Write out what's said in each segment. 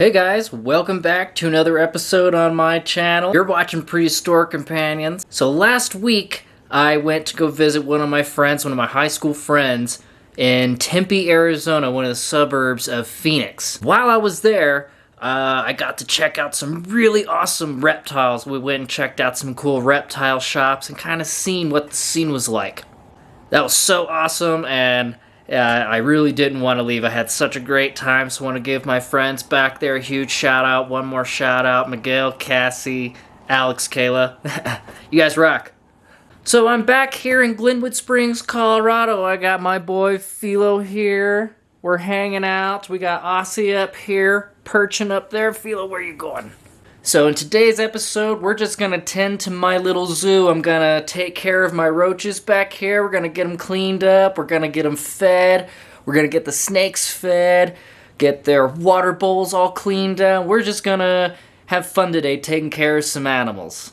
Hey guys, welcome back to another episode on my channel. You're watching Prehistoric Companions. So last week, I went to go visit one of my friends, one of my high school friends, in Tempe, Arizona, one of the suburbs of Phoenix. While I was there, I got to check out some really awesome reptiles. We went and checked out some cool reptile shops and kind of seen what the scene was like. That was so awesome, and I really didn't want to leave. I had such a great time, so I want to give my friends back there a huge shout out. One more shout out, Miguel, Cassie, Alex, Kayla. You guys rock. So I'm back here in Glenwood Springs, Colorado. I got my boy Philo here. We're hanging out. We got Aussie up here, perching up there. Philo, where you going? So in today's episode, we're just going to tend to my little zoo. I'm going to take care of my roaches back here. We're going to get them cleaned up. We're going to get them fed. We're going to get the snakes fed. Get their water bowls all cleaned up. We're just going to have fun today taking care of some animals.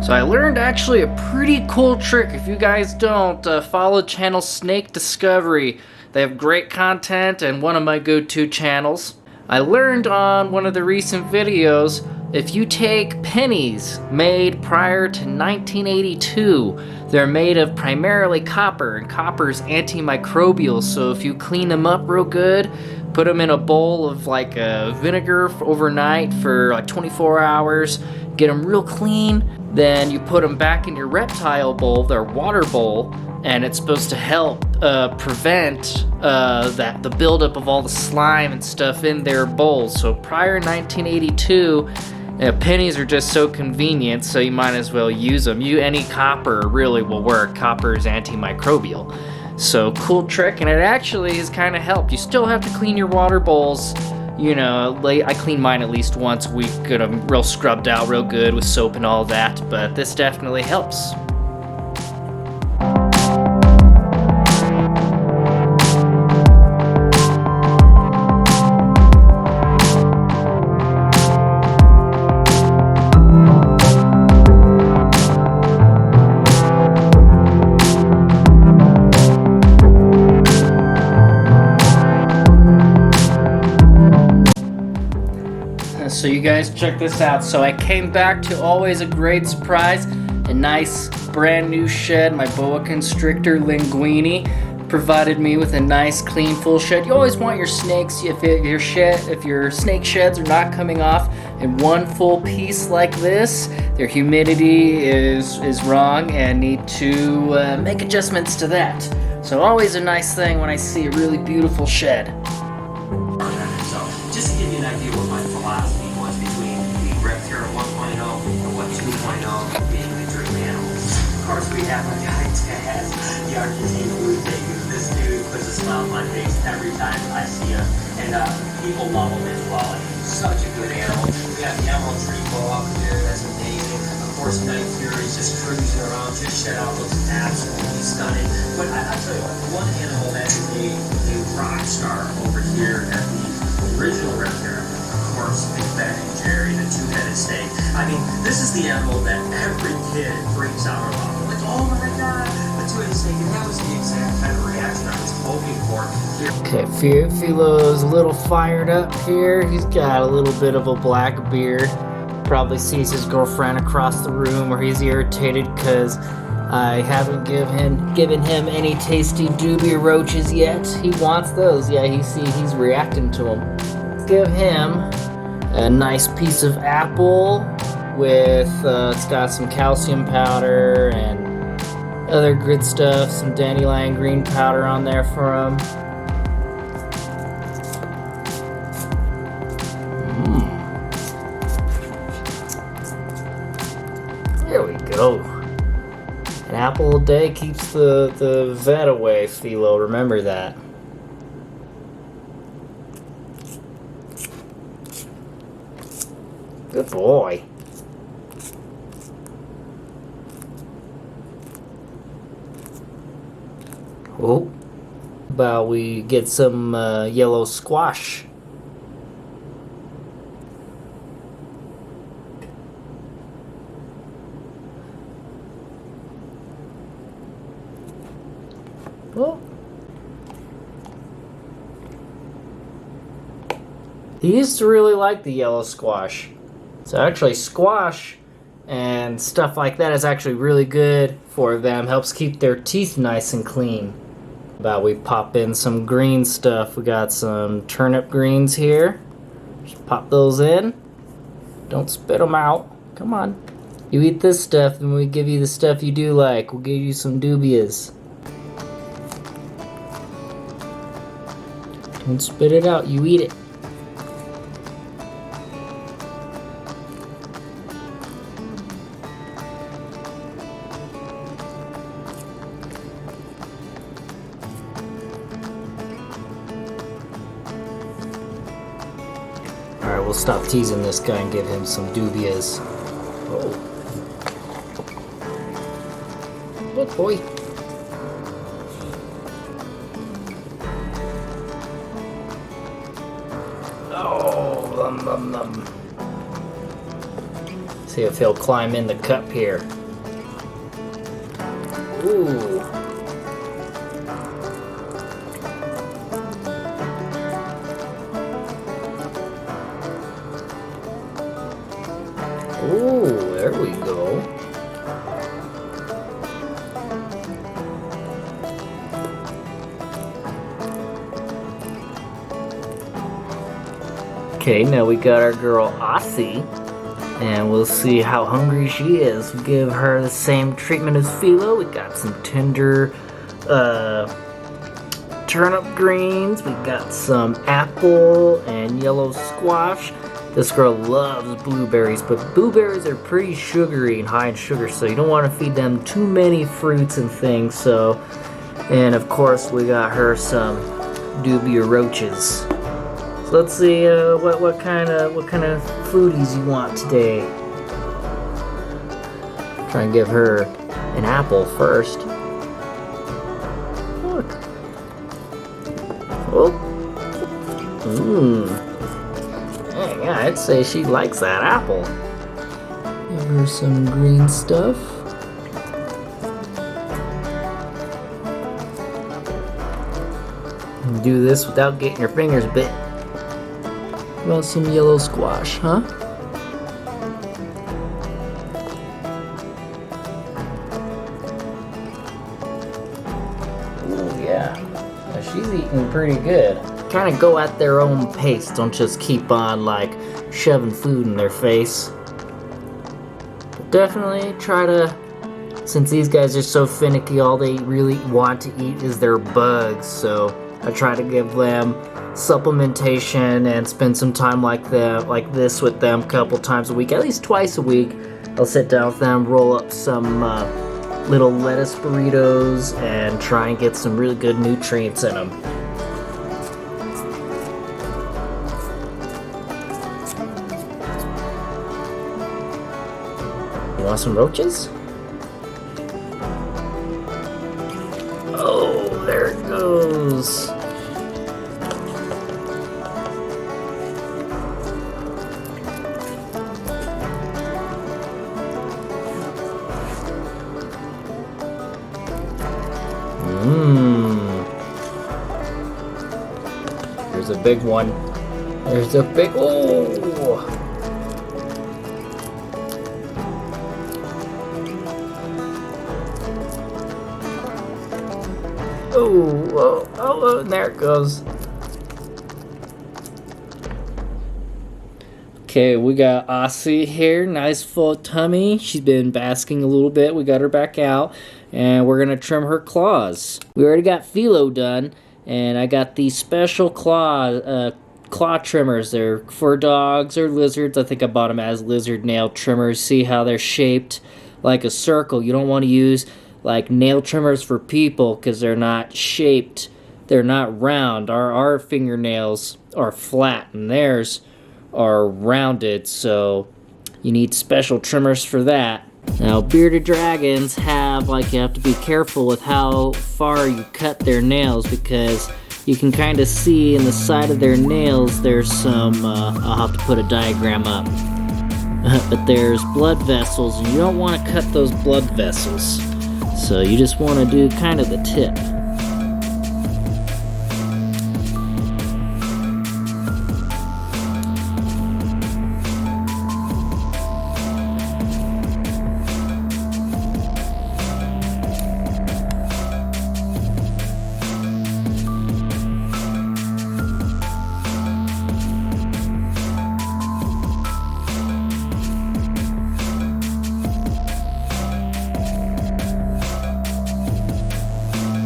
So I learned actually a pretty cool trick. If you guys don't, follow the channel Snake Discovery. They have great content and one of my go-to channels. I learned on one of the recent videos, if you take pennies made prior to 1982, they're made of primarily copper, and copper's antimicrobial, so if you clean them up real good, put them in a bowl of like vinegar overnight for like 24 hours, get them real clean, then you put them back in your reptile bowl, their water bowl, and it's supposed to help prevent the buildup of all the slime and stuff in their bowls. So prior 1982, pennies are just so convenient, so you might as well use them. Any copper really will work. Copper is antimicrobial. So cool trick, and it actually has kind of helped. You still have to clean your water bowls. You know, I clean mine at least once a week, get them real scrubbed out real good with soap and all that, but this definitely helps. guys, check this out. So I came back to always a great surprise, a nice brand new shed. My boa constrictor linguini provided me with a nice clean full shed. You always want your snakes, if your snake sheds are not coming off in one full piece like this, their humidity is wrong and need to make adjustments to that. So always a nice thing when I see a really beautiful shed. So just to give you an idea what my philosophy was between the Reptera 1.0 and what 2.0 being the dream animals. Of course, we have my guy Taz, the Argentine blue tigers. This dude puts a smile on my face every time I see him, and people love him as well. He's such a good animal. We got the emerald tree boa up here, that's amazing. Of course, Night Fury's just cruising around, just shed out, looks absolutely stunning. But I tell you what, one animal that is a rock star over here at the original Reptera, of course, Big Ben and Jerry, the two-headed snake. I mean, this is the animal that every kid freaks out about. Like, oh my god, the two-headed snake. And that was the exact kind of reaction I was hoping for here. Okay, Philo's a little fired up here. He's got a little bit of a black beard. Probably sees his girlfriend across the room, or he's irritated because I haven't given him any tasty dubia roaches yet. He wants those. Yeah, he's reacting to them. Let's give him a nice piece of apple with it's got some calcium powder and other good stuff. Some dandelion green powder on there for him. There we go. An apple a day keeps the vet away, Philo. Remember that. Good boy. Oh. How about we get some yellow squash? Well, he used to really like the yellow squash. So actually squash and stuff like that is actually really good for them. Helps keep their teeth nice and clean. About we pop in some green stuff. We got some turnip greens here. Just pop those in. Don't spit them out. Come on. You eat this stuff, then we give you the stuff you do like. We'll give you some dubias. Don't spit it out, you eat it. Alright, we'll stop teasing this guy and give him some dubias. Oh. Good boy. See if he'll climb in the cup here. Ooh. Ooh, there we go. Okay, now we got our girl Aussie, and we'll see how hungry she is. We'll give her the same treatment as Philo. We got some tender turnip greens. We got some apple and yellow squash. This girl loves blueberries, but blueberries are pretty sugary and high in sugar, so you don't want to feed them too many fruits and things. So, and of course, we got her some dubia roaches. So let's see what kind of foodies you want today. Try and give her an apple first. Look. Oh. Yeah, I'd say she likes that apple. Give her some green stuff. And do this without getting your fingers bit. About some yellow squash, huh? she's eating pretty good. Kind of go at their own pace. Don't just keep on like shoving food in their face. But definitely try to, since these guys are so finicky, all they really want to eat is their bugs. So I try to give them supplementation and spend some time like this with them a couple times a week, at least twice a week. I'll sit down with them, roll up some little lettuce burritos, and try and get some really good nutrients in them. You want some roaches? Oh, there it goes. There's a big one. There's a big, oh! Oh, and there it goes. Okay, we got Aussie here, nice full tummy. She's been basking a little bit. We got her back out, and we're gonna trim her claws. We already got Philo done, and I got these special claw trimmers. They're for dogs or lizards. I think I bought them as lizard nail trimmers. See how they're shaped like a circle. You don't want to use like nail trimmers for people because they're not shaped. They're not round. Our fingernails are flat and theirs are rounded, so you need special trimmers for that. Now, bearded dragons have, you have to be careful with how far you cut their nails, because you can kind of see in the side of their nails there's some, I'll have to put a diagram up, but there's blood vessels, and you don't want to cut those blood vessels. So you just want to do kind of the tip.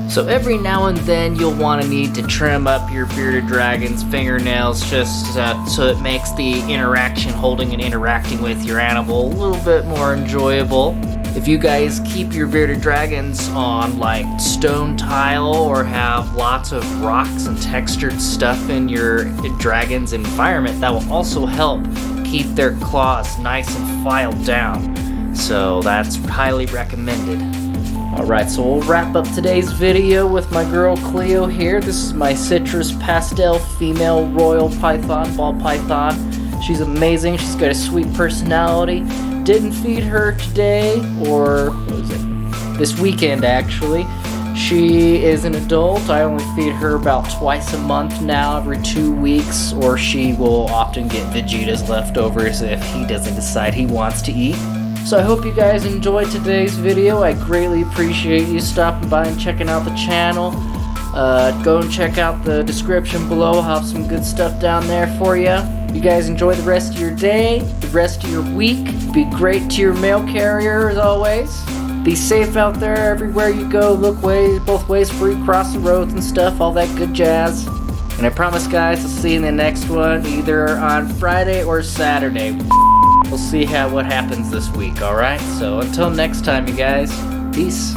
So every now and then you'll want to need to trim up your bearded dragon's fingernails just so it makes the interaction, holding and interacting with your animal, a little bit more enjoyable. If you guys keep your bearded dragons on stone tile or have lots of rocks and textured stuff in your dragon's environment, that will also help keep their claws nice and filed down. So that's highly recommended. Alright, so we'll wrap up today's video with my girl Cleo here. This is my citrus pastel female royal python, ball python. She's amazing. She's got a sweet personality. Didn't feed her today, or what was it? This weekend actually. She is an adult. I only feed her about twice a month now, every 2 weeks, or she will often get Vegeta's leftovers if he doesn't decide he wants to eat. So I hope you guys enjoyed today's video. I greatly appreciate you stopping by and checking out the channel. Go and check out the description below. I'll have some good stuff down there for you. You guys enjoy the rest of your day, the rest of your week. Be great to your mail carrier as always. Be safe out there everywhere you go. Look both ways before you cross the roads and stuff, all that good jazz. And I promise guys, I'll see you in the next one, either on Friday or Saturday. We'll see what happens this week, alright? So until next time, you guys, peace.